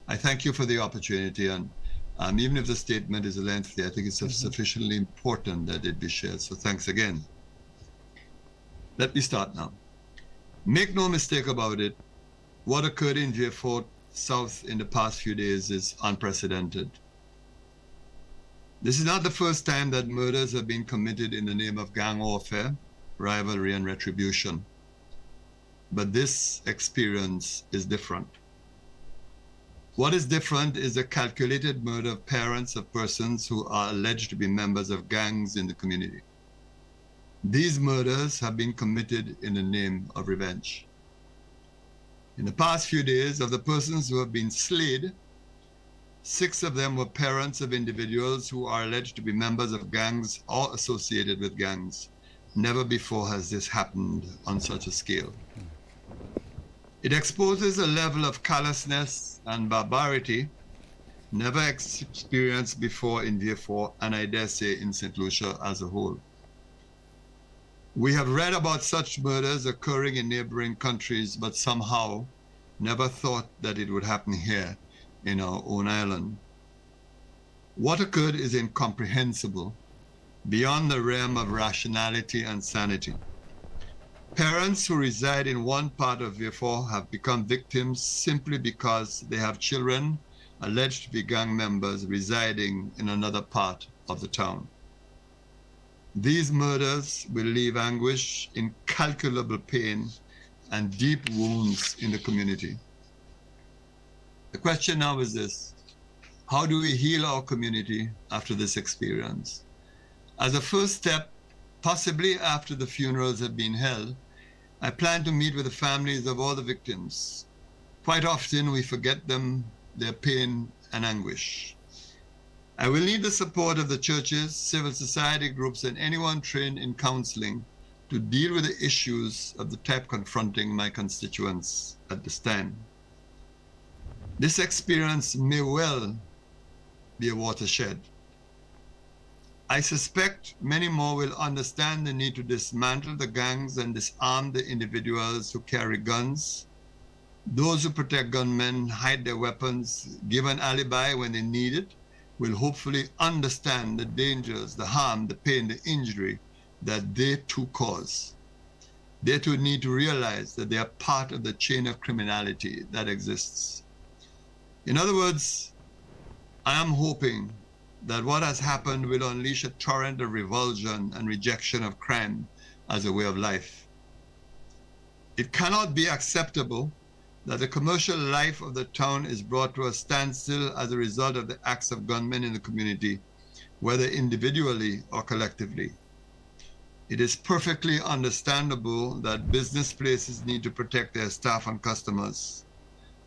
I thank you for the opportunity, and even if the statement is lengthy, I think it's sufficiently important that it be shared. So thanks again. Let me start now. Make no mistake about it, what occurred in Vieux Fort South in the past few days is unprecedented. This is not the first time that murders have been committed in the name of gang warfare, rivalry, and retribution. But this experience is different. What is different is the calculated murder of parents of persons who are alleged to be members of gangs in the community. These murders have been committed in the name of revenge. In the past few days, of the persons who have been slayed, 6 of them were parents of individuals who are alleged to be members of gangs or associated with gangs. Never before has this happened on such a scale. It exposes a level of callousness and barbarity never experienced before in Vieux Fort, and I dare say in St. Lucia as a whole. We have read about such murders occurring in neighboring countries, but somehow never thought that it would happen here in our own island. What occurred is incomprehensible, beyond the realm of rationality and sanity. Parents who reside in one part of Vieux Fort have become victims simply because they have children alleged to be gang members residing in another part of the town. These murders will leave anguish, incalculable pain, and deep wounds in the community. The question now is this: how do we heal our community after this experience? As a first step, possibly after the funerals have been held, I plan to meet with the families of all the victims. Quite often we forget them, their pain and anguish. I will need the support of the churches, civil society groups, and anyone trained in counseling to deal with the issues of the type confronting my constituents at this time. This experience may well be a watershed. I suspect many more will understand the need to dismantle the gangs and disarm the individuals who carry guns. Those who protect gunmen, hide their weapons, give an alibi when they need it, will hopefully understand the dangers, the harm, the pain, the injury that they too cause. They too need to realize that they are part of the chain of criminality that exists. In other words, I am hoping that what has happened will unleash a torrent of revulsion and rejection of crime as a way of life. It cannot be acceptable that the commercial life of the town is brought to a standstill as a result of the acts of gunmen in the community, whether individually or collectively. It is perfectly understandable that business places need to protect their staff and customers.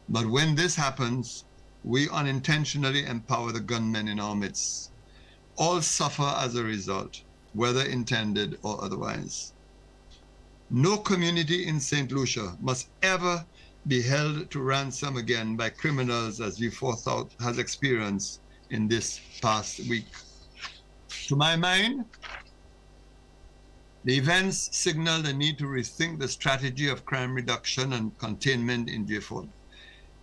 But when this happens, we unintentionally empower the gunmen in our midst. All suffer as a result, whether intended or otherwise. No community in St. Lucia must ever be held to ransom again by criminals as Vieux Fort South has experienced in this past week. To my mind, the events signal the need to rethink the strategy of crime reduction and containment in Vieux Fort.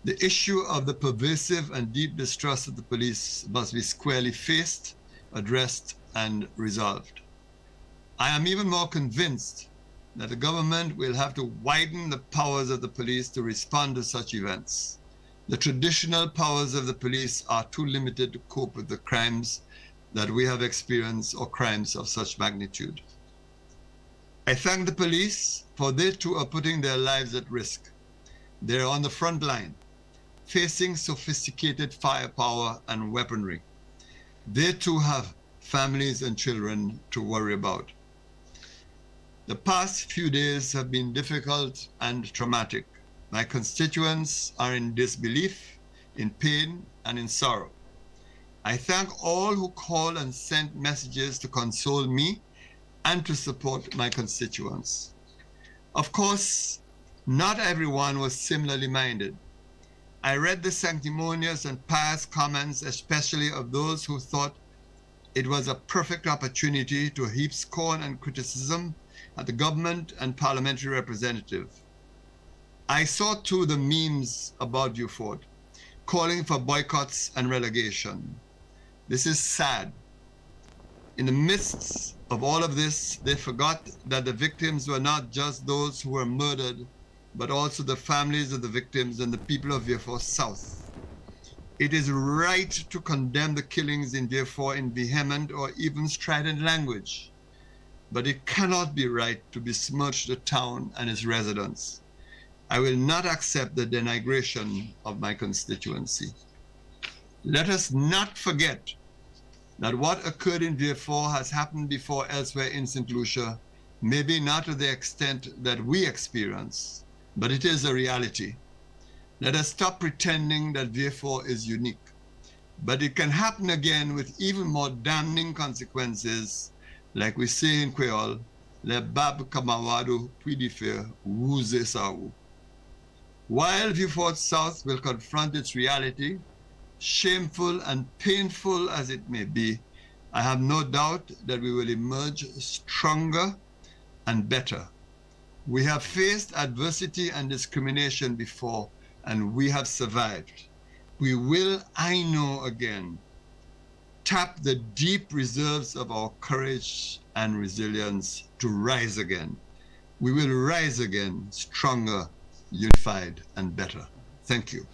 The issue of the pervasive and deep distrust of the police must be squarely faced, addressed, and resolved. I am even more convinced that the government will have to widen the powers of the police to respond to such events. The traditional powers of the police are too limited to cope with the crimes that we have experienced or crimes of such magnitude. I thank the police, for they too are putting their lives at risk. They're on the front line, facing sophisticated firepower and weaponry. They too have families and children to worry about. The past few days have been difficult and traumatic. My constituents are in disbelief, in pain, and in sorrow. I thank all who called and sent messages to console me and to support my constituents. Of course, not everyone was similarly minded. I read the sanctimonious and pious comments, especially of those who thought it was a perfect opportunity to heap scorn and criticism at the government and parliamentary representative. I saw too the memes about Vieux Fort, calling for boycotts and relegation. This is sad. In the midst of all of this, they forgot that the victims were not just those who were murdered, but also the families of the victims and the people of Vieux Fort South. It is right to condemn the killings in Vieux Fort in vehement or even strident language, but it cannot be right to besmirch the town and its residents. I will not accept the denigration of my constituency. Let us not forget that what occurred in Vieux Fort has happened before elsewhere in Saint Lucia, maybe not to the extent that we experience, but it is a reality. Let us stop pretending that Vieux Fort is unique, but it can happen again with even more damning consequences, like we say in Creole, le bab kamawadu puidife wuze sawu. While Vieux Fort South will confront its reality, shameful and painful as it may be, I have no doubt that we will emerge stronger and better. We have faced adversity and discrimination before, and we have survived. We will, I know again, tap the deep reserves of our courage and resilience to rise again. We will rise again, stronger, unified, and better. Thank you.